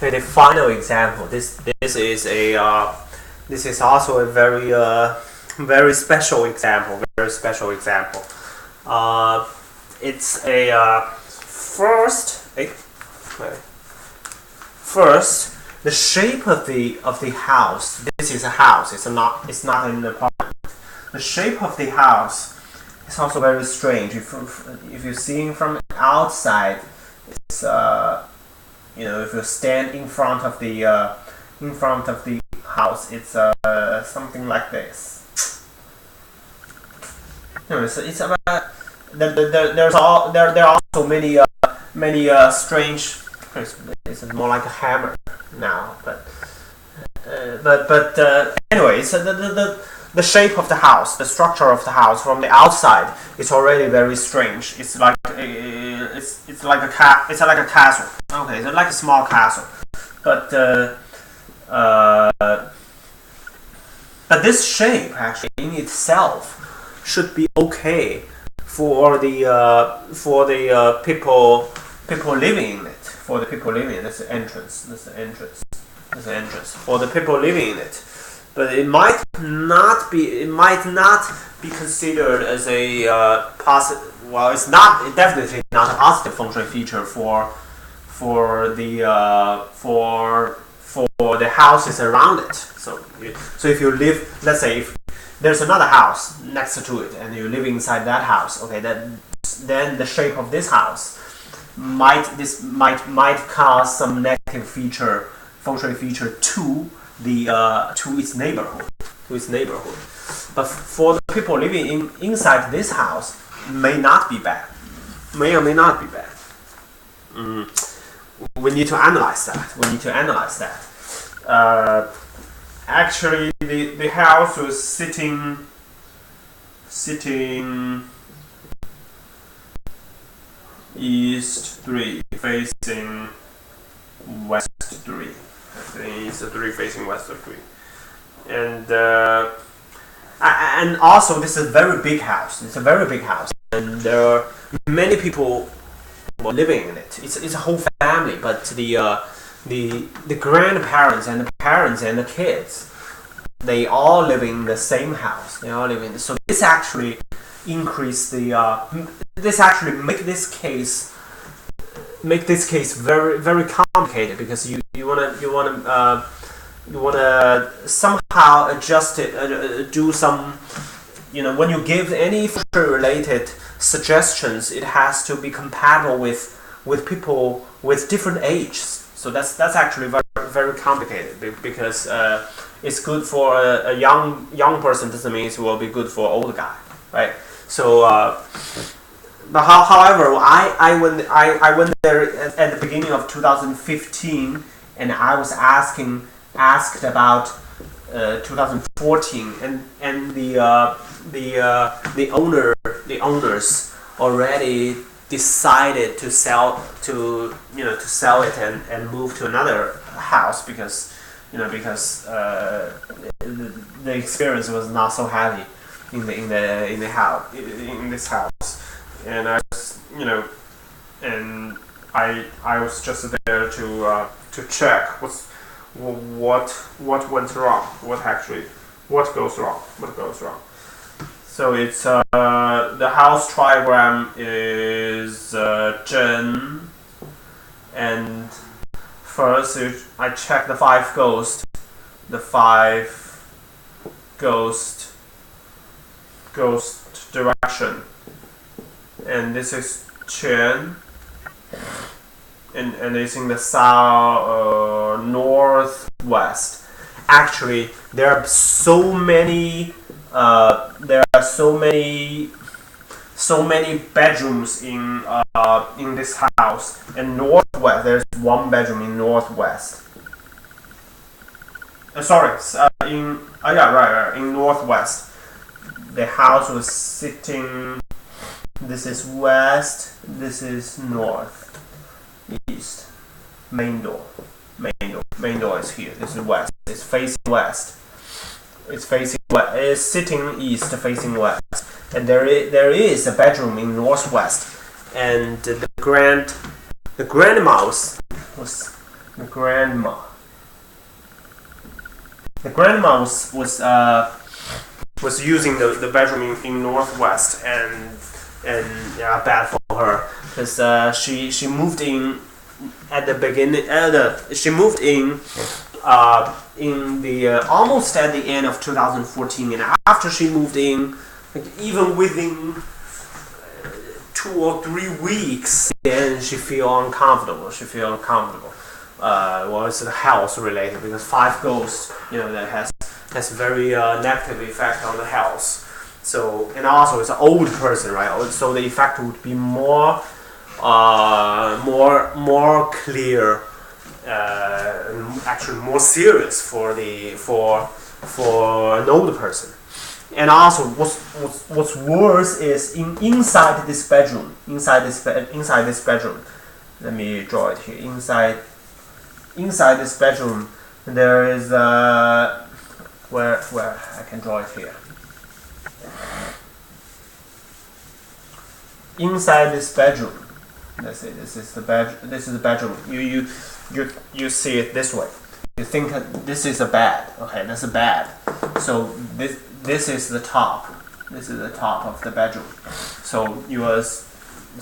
Okay, the final example. This is also a very special example. Very special example. It's a first the shape of the house. This is a house. It's not an apartment. The shape of the house is also very strange. If you're seeing from outside, it's if you stand in front of the house, it's something like this. It's about there are also many strange. It's more like a hammer now, but anyway, so the shape of the house, the structure of the house from the outside is already very strange. It's like a castle. Okay, it's like a small castle, but this shape actually in itself should be okay for the people living in it. For the people living in it, that's the entrance. For the people living in it, but it might not be considered as a positive. Well, it's definitely not a positive feng shui feature for the houses around it. So if you live, let's say if there's another house next to it and you live inside that house, okay, then the shape of this house might cause some negative feng shui feature to its neighborhood. But for the people living inside this house, may not be bad. May or may not be bad. We need to analyze that. Actually, the house was sitting east 3, facing west 3. East 3 facing west 3, and also this is a very big house. It's a very big house, and there are many people living in it. It's a whole family, but the grandparents and the parents and the kids, they all live in the same house. So this actually make this case very very complicated, because you wanna somehow adjust it, do some, when you give any related suggestions, it has to be compatible with people with different ages. So that's actually very very complicated, because it's good for a young person doesn't mean it will be good for an older guy, right? So but however, I went there at the beginning of 2015, and I was asked about 2014, and the owners already decided to sell it and move to another house, because the experience was not so heavy in this house. And I was just there to check what went wrong, what goes wrong. So it's the house trigram is Zhen, and first I check the 5 ghosts, ghost direction. And this is Chen, and it's in the south northwest. Actually, there are so many bedrooms in this house. And northwest, there's 1 bedroom in northwest. In northwest, the house was sitting. This is west, this is north, east. Main door is here. This is west. It's facing west. It's sitting east, facing west. And there is a bedroom in northwest. And the grandmouse was The grandma. The grandma was using the bedroom in Northwest, and yeah, bad for her, because she moved in at the beginning. She moved in the almost at the end of 2014, and after she moved in, like, even within 2 or 3 weeks, then she feel uncomfortable. Well, it's health related, because 5 ghosts, that has very negative effect on the health. So, and also it's an old person, right? So the effect would be more clear, actually more serious for an older person. And also, what's worse is inside this bedroom. Inside this bedroom, let me draw it here. Inside this bedroom, there is where I can draw it here. Inside this bedroom, let's say this is the bedroom. You see it this way. You think this is a bed. Okay, that's a bed. So this is the top. This is the top of the bedroom. So it's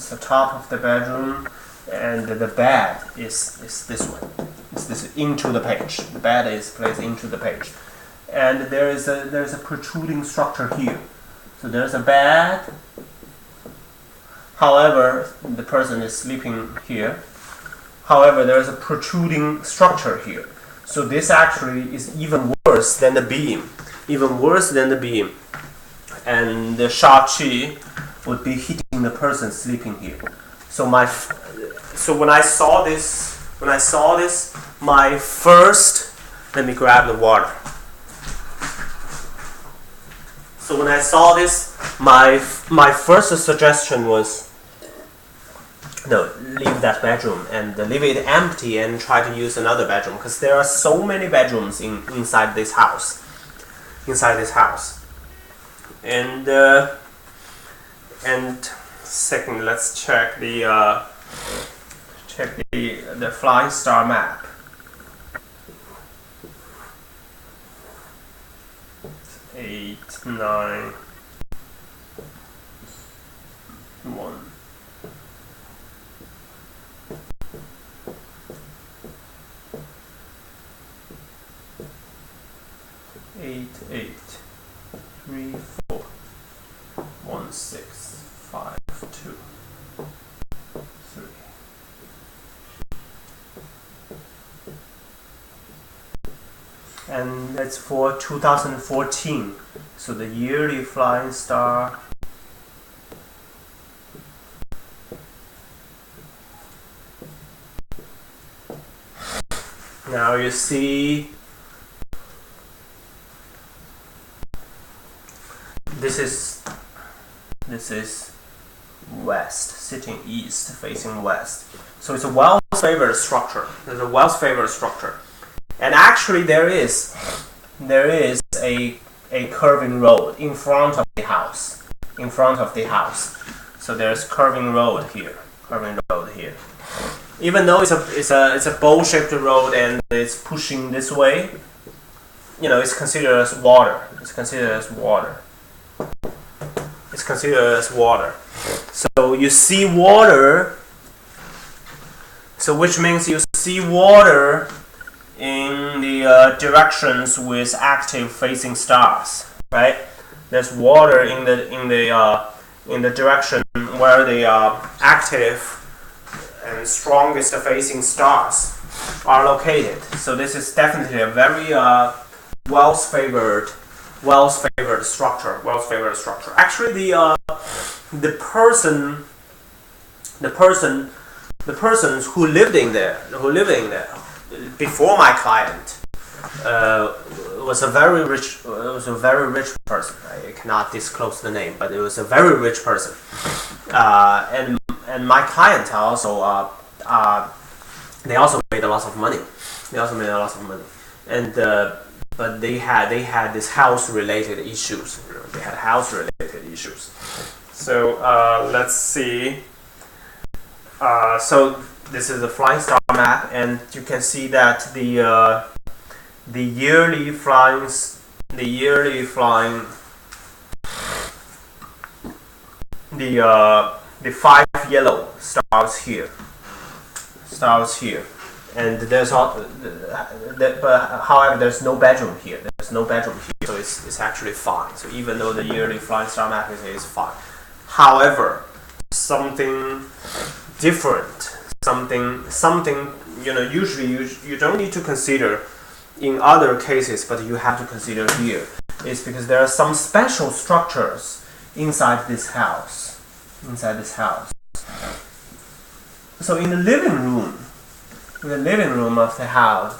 the top of the bedroom, and the bed is this way. It's this into the page. The bed is placed into the page, and there's a protruding structure here. So there's a bed. However, the person is sleeping here. However, there is a protruding structure here. So this actually is even worse than the beam. And the sharp chi would be hitting the person sleeping here. So when I saw this, my first, let me grab the water. So when I saw this, my first suggestion was, no, leave that bedroom and leave it empty and try to use another bedroom, because there are so many bedrooms inside this house. And second, let's check the flying star map. Eight, 9, 1. 8, 8, 3, 4, 1, 6, 5, 2, 3. And that's for 2014. So the yearly flying star. Now you see, this is west, sitting east, facing west. So it's a well-favored structure. There's a well-favored structure, and actually there is a curving road in front of the house. So there's curving road here. Even though it's a bowl-shaped road and it's pushing this way, it's considered as water. So you see water. So which means you see water in the directions with active facing stars, right? There's water in the direction where the active and strongest facing stars are located. So this is definitely a very well-favored structure. Actually, the persons who lived in there before my client was a very rich person. I cannot disclose the name, but it was a very rich person. And my client also they also made a lot of money. And but they had this house-related issues. So let's see. So this is a flying star map, and you can see that the yearly flying the 5 yellow stars here, and there's all but however there's no bedroom here. So it's actually fine. So even though the yearly flying star map is fine, however, something different, something usually you don't need to consider in other cases, but you have to consider here, is because there are some special structures inside this house. So in the living room of the house,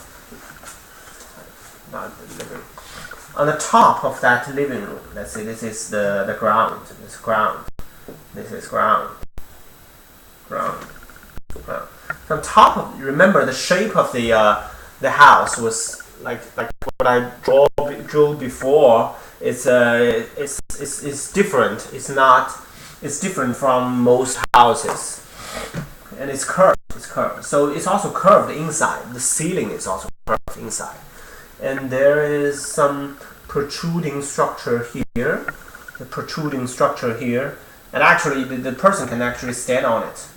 not the living, on the top of that living room, let's say this is the ground. This is ground. On top of, remember the shape of the house was like what I drew before. It's different. It's different from most houses, and it's curved. So it's also curved inside. The ceiling is also curved inside, and there is some protruding structure here. And actually, the person can actually stand on it,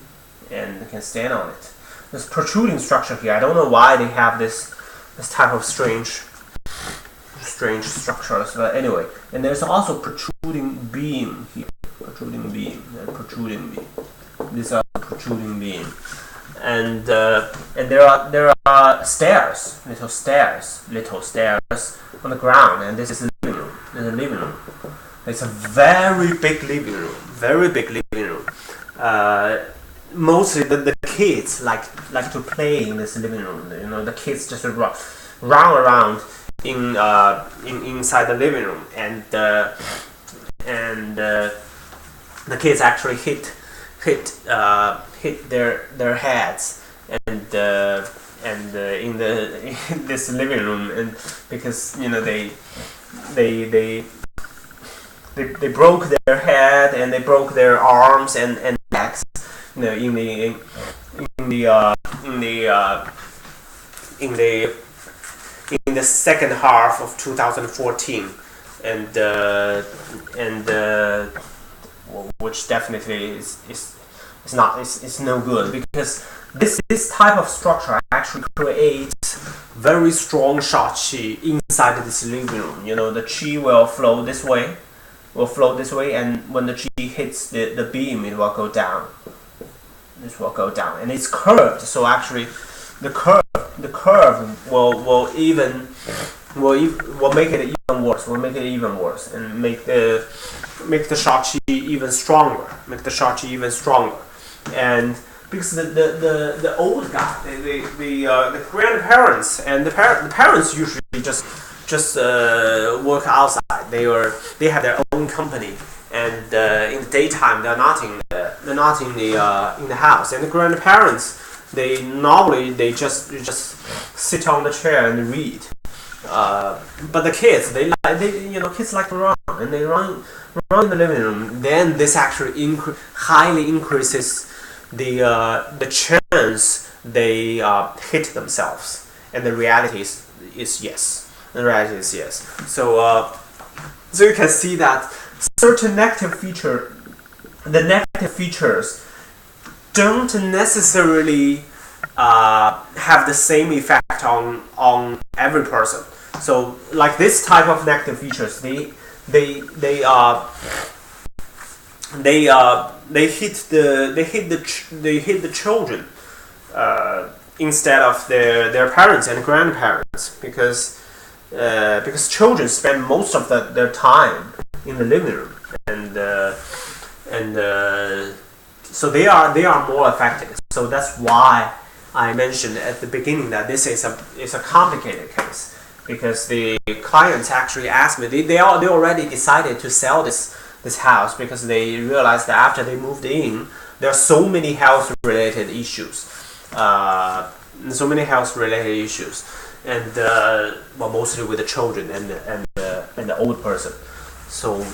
This protruding structure here. I don't know why they have this type of strange structures, but anyway. And there's also protruding beam here. These are protruding beam, and there are stairs, little stairs on the ground, and this is the living room. It's a very big living room. Mostly the kids like to play in this living room. The kids just run around inside the living room, and the kids actually hit their heads and in this living room, and because they broke their head and they broke their arms and necks, in the second half of 2014, and which definitely is no good, because this type of structure actually creates very strong sha qi inside this living room. The qi will flow this way, and when the qi hits the beam, it will go down. This will go down, and it's curved. So actually, the curve will make it even worse. And make the sha qi even stronger. And because the old guy, the grandparents and the parents usually just work outside. They have their own company, and in the daytime they're not in the house. And the grandparents, they just sit on the chair and read. But the kids, kids like to run, and they run in the living room. Then this actually highly increases the chance they hit themselves. And the reality is yes. So you can see that certain negative features don't necessarily have the same effect on every person. So like this type of negative features, they hit the children instead of their parents and grandparents, because children spend most of their time in the living room, and so they are more affected. So that's why I mentioned at the beginning that this is a complicated case, because the clients actually asked me, they already decided to sell this house, because they realized that after they moved in, there are so many health related issues, and mostly with the children and the old person. So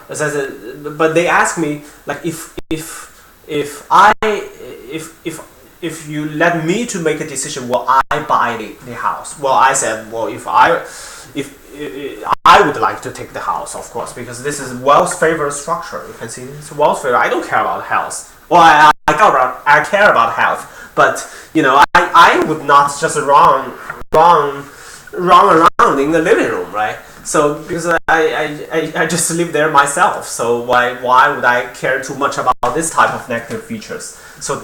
as I said, but they asked me, like, if if you let me to make a decision, will I buy the house? Well, I said, well, if I would like to take the house, of course, because this is wealth favor structure. You can see it's wealth favor. I don't care about health. Well, I care about health, but you know, I would not just run around in the living room, right? So because I just live there myself, so why would I care too much about this type of negative features? So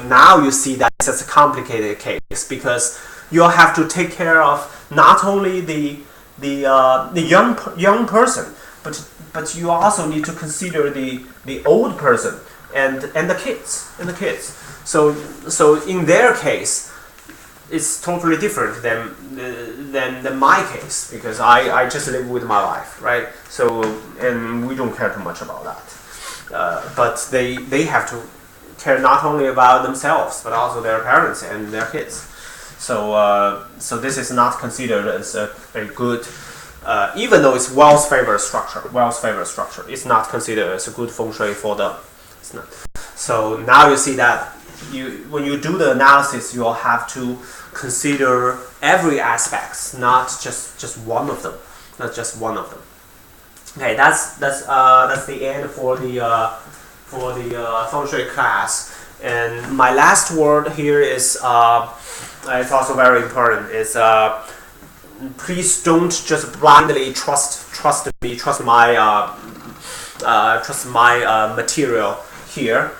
now you see that it's a complicated case, because you'll have to take care of not only the young person, but you also need to consider the old person and the kids. So in their case, it's totally different than my case, because I just live with my wife, right? So, and we don't care too much about that. But they have to care not only about themselves, but also their parents and their kids. So this is not considered as a good, even though it's wealth favor structure, it's not considered as a good feng shui for them. It's not. So now you see that when you do the analysis, you'll have to consider every aspect, not just one of them, Okay, that's the end for the feng shui class. And my last word here is it's also very important. Is please don't just blindly trust my material here,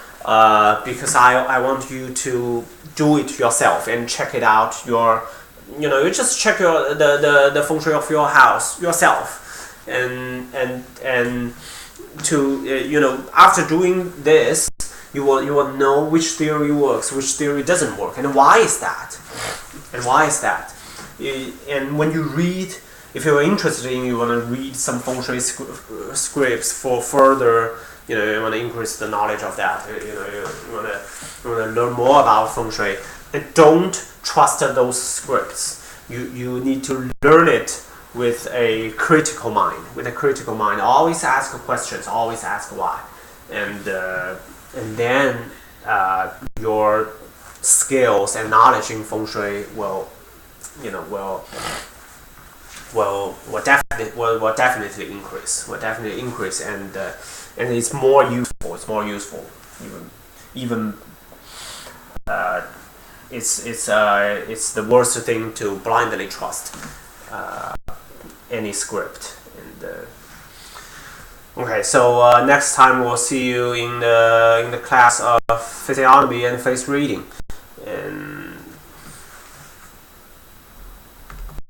because I want you to do it yourself and check it out. You just check the feng shui of your house yourself, and to after doing this, you will know which theory works, which theory doesn't work, and why is that? And when you read, if you're interested in, you want to read some feng shui scripts for further, you want to increase the knowledge of that. You want to learn more about feng shui. And don't trust those scripts. You need to learn it with a critical mind. Always ask questions. Always ask why, and then your skills and knowledge in feng shui will definitely increase, and it's more useful. Even it's the worst thing to blindly trust any script. And okay, so next time we'll see you in the class of physiognomy and face reading.